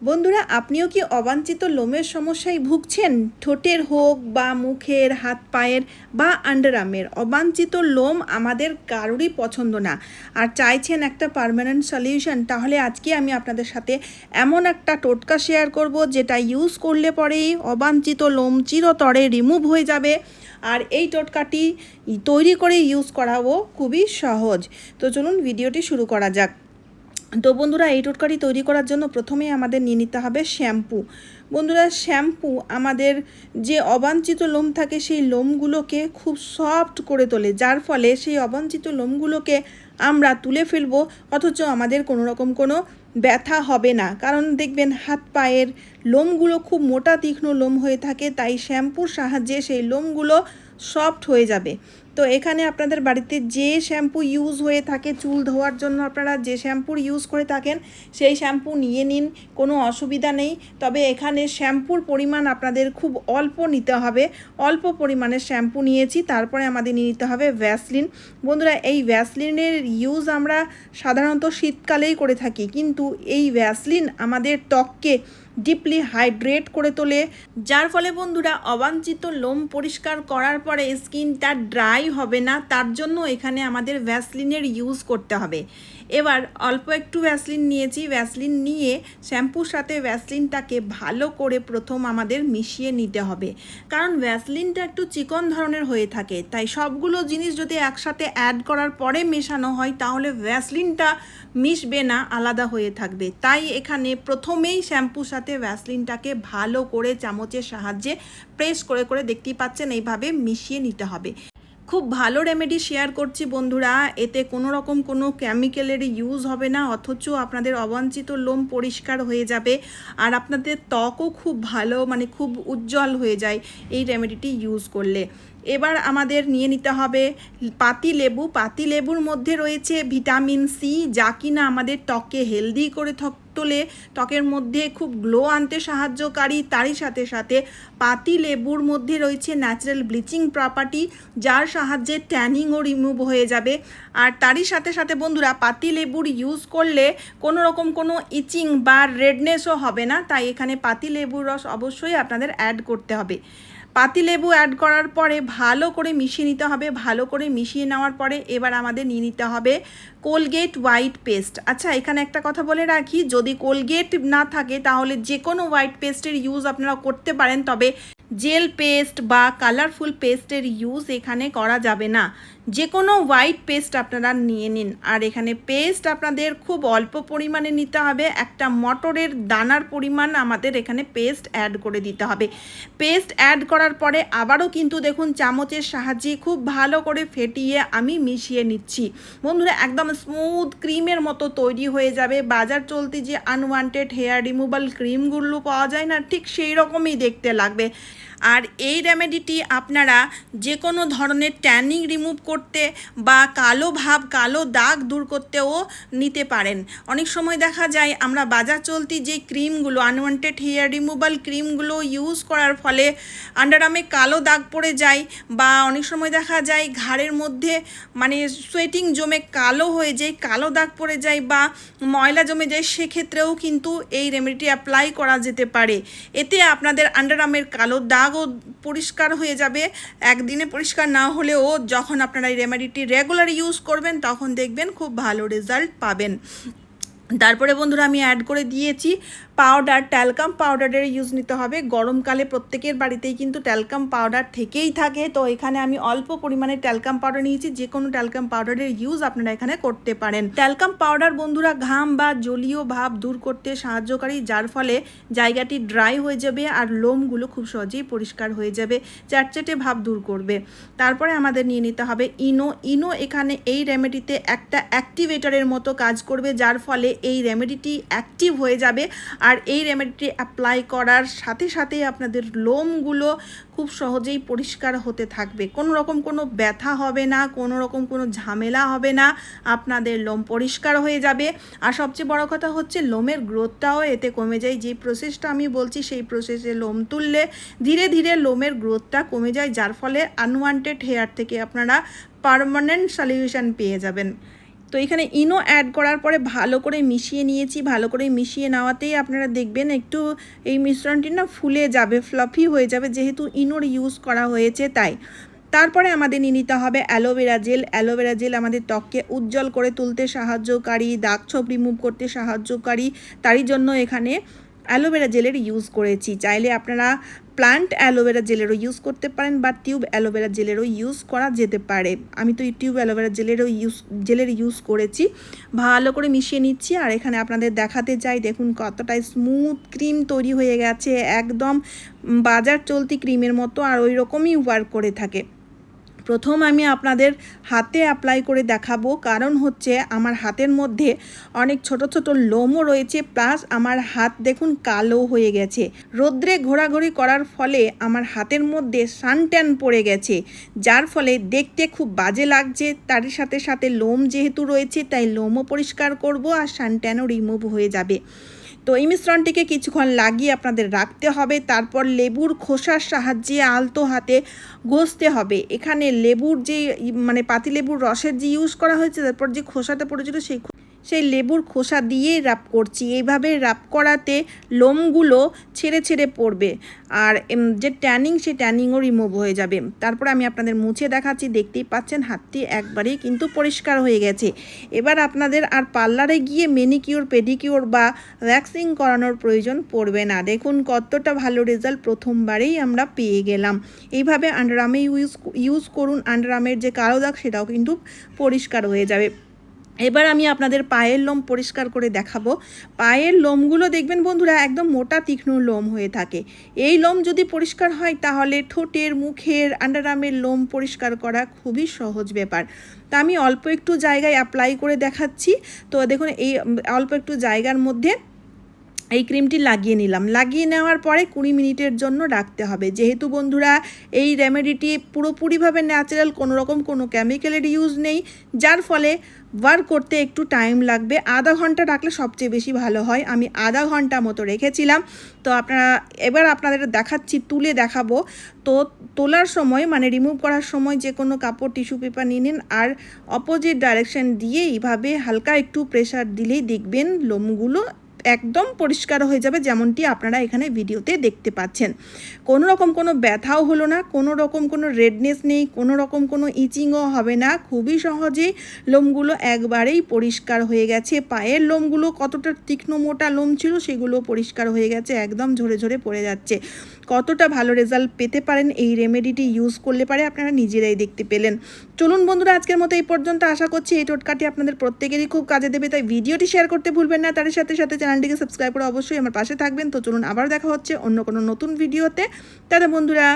বন্ধুরা, আপনিও কি অবাঞ্ছিত লোমের সমস্যায় ভুগছেন? ঠোঁটের হোক বা মুখের, হাত পায়ের বা আন্ডারআর্মের অবাঞ্ছিত লোম আমাদের কারোরই পছন্দ না, আর চাইছেন একটা পার্মানেন্ট সলিউশন। তাহলে আজকে আমি আপনাদের সাথে এমন একটা টোটকা শেয়ার করব যেটা ইউজ করলে পরেই অবাঞ্ছিত লোম চিরতরে রিমুভ হয়ে যাবে। আর এই টোটকাটি তৈরি করে ইউজ করাও খুবই সহজ। তো চলুন ভিডিওটি শুরু করা যাক। তো বন্ধুরা, এই টোটকাটি তৈরি করার জন্য প্রথমেই আমাদের নিয়ে নিতে হবে শ্যাম্পু। বন্ধুরা, শ্যাম্পু আমাদের যে অবাঞ্ছিত লোম থাকে সেই লোমগুলোকে খুব সফট করে তোলে, যার ফলে সেই অবাঞ্ছিত লোমগুলোকে আমরা তুলে ফেলবো, অথচ আমাদের কোনো রকম কোনো ব্যথা হবে না। কারণ দেখবেন হাত পায়ের লোমগুলো খুব মোটা তীক্ষ্ণ লোম হয়ে থাকে, তাই শ্যাম্পুর সাহায্যে সেই লোমগুলো সফট হয়ে যাবে। তো এখানে আপনাদের বাড়িতে যে শ্যাম্পু ইউজ হয়ে থাকে চুল ধোয়ার জন্য, আপনারা যে শ্যাম্পুর ইউজ করে থাকেন সেই শ্যাম্পু নিয়ে নিন, কোনো অসুবিধা নেই। তবে এখানে শ্যাম্পুর পরিমাণ আপনাদের খুব অল্প নিতে হবে। অল্প পরিমাণের শ্যাম্পু নিয়েছি, তারপরে আমাদের নিয়ে নিতে হবে ভ্যাসলিন। বন্ধুরা, এই ভ্যাসলিনের ইউজ আমরা সাধারণত শীতকালেই করে থাকি, কিন্তু এই ভ্যাসলিন আমাদের ত্বককে ডিপলি হাইড্রেট করে তোলে, যার ফলে বন্ধুরা অবাঞ্ছিত লোম পরিষ্কার করার পরে স্কিনটা ড্রাই হবে না। তার জন্য এখানে আমাদের ভ্যাসলিনের ইউজ করতে হবে। এবার অল্প একটু ভ্যাসলিন নিয়েছি, ভ্যাসলিন নিয়ে শ্যাম্পুর সাথে ভ্যাসলিনটাকে ভালো করে প্রথম আমাদের মিশিয়ে নিতে হবে। কারণ ভ্যাসলিনটা একটু চিকন ধরনের হয়ে থাকে, তাই সবগুলো জিনিস যদি একসাথে অ্যাড করার পরে মেশানো হয় তাহলে ভ্যাসলিনটা মিশবে না, আলাদা হয়ে থাকবে। তাই এখানে প্রথমেই শ্যাম্পুর সাথে ভ্যাসলিনটাকে ভালো করে চামচের সাহায্যে প্রেস করে করে, দেখতেই পাচ্ছেন, এইভাবে মিশিয়ে নিতে হবে। খুব ভালো রেমেডি শেয়ার করছি বন্ধুরা, এতে কোনো রকম কোনো কেমিক্যালের ইউজ হবে না, অথচ আপনাদের অবাঞ্ছিত লোম পরিষ্কার হয়ে যাবে আর আপনাদের ত্বকও খুব ভালো, খুব উজ্জ্বল হয়ে যায় এই রেমেডিটি ইউজ করলে। এবার আমাদের নিয়ে নিতে হবে পাতিলেবু। পাতিলেবুর মধ্যে রয়েছে ভিটামিন সি, যা কিনা আমাদের ত্বককে হেলদি করে তোলে, ত্বকের মধ্যে খুব গ্লো আনতে সাহায্যকারী। তারই সাথে সাথে পাতিলেবুর মধ্যে রয়েছে ন্যাচারাল ব্লিচিং প্রপার্টি, যার সাহায্যে ট্যানিংও রিমুভ হয়ে যাবে। আর তারই সাথে সাথে বন্ধুরা, পাতিলেবুর ইউজ করলে কোনো রকম কোনো ইচিং বা রেডনেসও হবে না, তাই এখানে পাতিলেবুর রস অবশ্যই আপনাদের অ্যাড করতে হবে। পাতিলেবু অ্যাড করার পরে ভালো করে মিশিয়ে নিতে হবে। ভালো করে মিশিয়ে নেওয়ার পরে এবার আমাদের নিয়ে নিতে হবে কোলগেট হোয়াইট পেস্ট। আচ্ছা, এখানে একটা কথা বলে রাখি, যদি কোলগেট না থাকে তাহলে যে কোনো হোয়াইট পেস্টের ইউজ আপনারা করতে পারেন, তবে জেল পেস্ট বা কালারফুল পেস্টের ইউজ এখানে করা যাবে না। যে কোনো হোয়াইট পেস্ট আপনারা নিয়ে নিন। আর এখানে পেস্ট আপনাদের খুব অল্প পরিমাণে নিতে হবে, একটা মটরের দানার পরিমাণ আমাদের এখানে পেস্ট অ্যাড করে দিতে হবে। পেস্ট অ্যাড করার পরে আবারও কিন্তু দেখুন চামচের সাহায্যে খুব ভালো করে ফেটিয়ে আমি মিশিয়ে নিচ্ছি। বন্ধুরা, একদম স্মুথ ক্রিমের মতো তৈরি হয়ে যাবে। বাজার চলতি যে আনওয়ান্টেড হেয়ার রিমুভাল ক্রিমগুলো পাওয়া যায় না, ঠিক সেই রকমই দেখতে লাগবে। আর এই রেমেডিটি আপনারা যে কোনো ধরনের ট্যানিং রিমুভ করতে বা কালো ভাব, কালো দাগ দূর করতেও নিতে পারেন। অনেক সময় দেখা যায় আমরা বাজার চলতি যে ক্রিমগুলো, আনওয়ান্টেড হেয়ার রিমুভাল ক্রিমগুলো ইউজ করার ফলে আন্ডারআর্মে কালো দাগ পড়ে যায়, বা অনেক সময় দেখা যায় ঘাড়ের মধ্যে সোয়েটিং জমে কালো হয়ে যায়, কালো দাগ পড়ে যায় বা ময়লা জমে যায়। সেক্ষেত্রেও কিন্তু এই রেমেডিটি অ্যাপ্লাই করা যেতে পারে। এতে আপনাদের আন্ডারআর্মের কালো দাগও পরিষ্কার হয়ে যাবে। একদিনে পরিষ্কার না হলেও যখন আপনারা এই রেমেডিটি রেগুলার ইউজ করবেন তখন দেখবেন খুব ভালো রেজাল্ট পাবেন। তারপরে বন্ধুরা, আমি অ্যাড করে দিয়েছি পাউডার। ট্যালকাম পাউডারের ইউজ নিতে হবে। গরমকালে প্রত্যেকের বাড়িতেই কিন্তু ট্যালকাম পাউডার থেকেই থাকে, তো এখানে আমি অল্প পরিমাণে ট্যালকাম পাউডার নিয়েছি। যে কোনো ট্যালকাম পাউডারের ইউজ আপনারা এখানে করতে পারেন। ট্যালকাম পাউডার বন্ধুরা ঘাম বা জলীয় ভাব দূর করতে সাহায্যকারী, যার ফলে জায়গাটি ড্রাই হয়ে যাবে আর লোমগুলো খুব সহজেই পরিষ্কার হয়ে যাবে, চ্যাটচ্যাটে ভাব দূর করবে। তারপরে আমাদের নিয়ে নিতে হবে ইনো। ইনো এখানে এই রেমেডিতে একটা অ্যাক্টিভেটরের মতো কাজ করবে, যার ফলে এই রেমেডিটি অ্যাক্টিভ হয়ে যাবে। আর এই রেমেডিটি অ্যাপ্লাই করার সাথে সাথেই আপনাদের লোমগুলো খুব সহজেই পরিষ্কার হতে থাকবে। কোনো রকম কোনো ব্যথা হবে না, কোনো রকম কোনো ঝামেলা হবে না, আপনাদের লোম পরিষ্কার হয়ে যাবে। আর সবচেয়ে বড় কথা হচ্ছে লোমের গ্রোথটাও এতে কমে যায়। যে প্রসেসটা আমি বলছি সেই প্রসেসে লোম তুললে ধীরে ধীরে লোমের গ্রোথটা কমে যায়, যার ফলে আনওয়ান্টেড হেয়ার থেকে আপনারা পার্মানেন্ট সলিউশন পেয়ে যাবেন। তো এখানে ইনো অ্যাড করার পরে ভালো করে মিশিয়ে নিয়েছি। ভালো করে মিশিয়ে নেওয়াতেই আপনারা দেখবেন একটু এই মিশ্রণটি না ফুলে যাবে, ফ্লাফি হয়ে যাবে, যেহেতু ইনোর ইউজ করা হয়েছে তাই। তারপরে আমাদের নিয়ে নিতে হবে অ্যালোভেরা জেল। অ্যালোভেরা জেল আমাদের ত্বককে উজ্জ্বল করে তুলতে সাহায্যকারী, দাগ ছোপ রিমুভ করতে সাহায্যকারী, তারই জন্য এখানে অ্যালোভেরা জেলের ইউজ করেছি। চাইলে আপনারা প্লান্ট অ্যালোভেরা জেলেরও ইউজ করতে পারেন বা টিউব অ্যালোভেরা জেলেরও ইউজ করা যেতে পারে। আমি তো টিউব অ্যালোভেরা জেলের ইউজ করেছি। ভালো করে মিশিয়ে নিচ্ছি আর এখানে আপনাদের দেখাতে চাই, দেখুন কতটা স্মুথ ক্রিম তৈরি হয়ে গেছে, একদম বাজার চলতি ক্রিমের মতো, আর ওই রকমই ওয়ার্ক করে থাকে। প্রথম আমি আপনাদের হাতে অ্যাপ্লাই করে দেখাবো, কারণ হচ্ছে আমার হাতের মধ্যে অনেক ছোট ছোট লোমও রয়েছে, প্লাস আমার হাত দেখুন কালো হয়ে গেছে। রোদ্রে ঘোরাঘুরি করার ফলে আমার হাতের মধ্যে সানট্যান পড়ে গেছে, যার ফলে দেখতে খুব বাজে লাগছে। তার সাথে সাথে লোম যেহেতু রয়েছে তাই লোমও পরিষ্কার করব আর সানট্যানও রিমুভ হয়ে যাবে। তো এই মিশ্রণটিকে কিছুক্ষণ লাগিয়ে আপনাদের রাখতে হবে। তারপর লেবুর খোসার সাহায্যে আলতো হাতে ঘষতে হবে। এখানে লেবুর যে পাতিলেবুর রসের যে ইউজ করা হয়েছে, তারপর যে খোসাটা পড়েছিল সেই লেবুর খোসা দিয়েই র্যাপ করছি। এইভাবে র্যাপ করাতে লোমগুলো ছেড়ে ছেড়ে পড়বে আর যে ট্যানিং, সেই ট্যানিংও রিমুভ হয়ে যাবে। তারপর আমি আপনাদের মুছে দেখাচ্ছি, দেখতেই পাচ্ছেন হাতটি একবারেই কিন্তু পরিষ্কার হয়ে গেছে। এবার আপনাদের আর পার্লারে গিয়ে ম্যানিকিওর, পেডিকিওর বা ভ্যাক্সিং করানোর প্রয়োজন পড়বে না। দেখুন কতটা ভালো রেজাল্ট প্রথমবারেই আমরা পেয়ে গেলাম। এইভাবে আন্ডারআর্মে ইউজ করুন, আন্ডারআর্মের যে কালো দাগ সেটাও কিন্তু পরিষ্কার হয়ে যাবে। এবার আমি আপনাদের পায়ের লোম পরিষ্কার করে দেখাবো। পায়ের লোমগুলো দেখবেন বন্ধুরা একদম মোটা তীক্ষ্ণ লোম হয়ে থাকে। এই লোম যদি পরিষ্কার হয় তাহলে ঠোঁটের, মুখের, আন্ডারআর্মের লোম পরিষ্কার করা খুবই সহজ ব্যাপার। তা আমি অল্প একটু জায়গায় অ্যাপ্লাই করে দেখাচ্ছি। তো দেখুন এই অল্প একটু জায়গার মধ্যে এই ক্রিমটি লাগিয়ে নিলাম। লাগিয়ে নেওয়ার পরে 20 মিনিটের জন্য রাখতে হবে। যেহেতু বন্ধুরা এই রেমেডিটি পুরোপুরিভাবে ন্যাচারাল, কোনোরকম কোনো কেমিক্যালের ইউজ নেই, যার ফলে ওয়ার্ক করতে একটু টাইম লাগবে। আধা ঘন্টা রাখলে সবচেয়ে বেশি ভালো হয়। আমি আধা ঘন্টা মতো রেখেছিলাম। তো এবার আপনাদের দেখাচ্ছি, তুলে দেখাবো। তো তোলার সময় রিমুভ করার সময় যে কোনো কাপড়, টিস্যু পেপার নিয়ে নিন আর অপোজিট ডাইরেকশন দিয়ে এইভাবে হালকা একটু প্রেসার দিলেই দেখবেন লোমগুলো একদম পরিষ্কার হয়ে যাবে, যেমনটি আপনারা এখানে ভিডিওতে দেখতে পাচ্ছেন। কোনো রকম কোনো ব্যথাও হলো না, কোনো রকম কোনো রেডনেস নেই, কোনো রকম কোনো ইচিংও হবে না। খুবই সহজেই লোমগুলো একবারেই পরিষ্কার হয়ে গেছে। পায়ের লোমগুলো কতটা তীক্ষ্ণ মোটা লোম ছিল সেগুলো পরিষ্কার হয়ে গেছে, একদম ঝরে ঝরে পড়ে যাচ্ছে। কতটা ভালো রেজাল্ট পেতে পারেন এই রেমেডিটি ইউজ করলে পারে আপনারা নিজেরাই দেখতে পেলেন। চলুন বন্ধুরা, আজকের মতো এই পর্যন্ত। আশা করছি এই টোটকাটি আপনাদের প্রত্যেকেরই খুব কাজে দেবে, তাই ভিডিওটি শেয়ার করতে ভুলবেন না। তার সাথে সাথে চ্যানেলটিকে সাবস্ক্রাইব করে অবশ্যই আমার পাশে থাকবেন। তো চলুন আবার দেখা হচ্ছে অন্য কোনো নতুন ভিডিওতে। দাদা বন্ধুরা।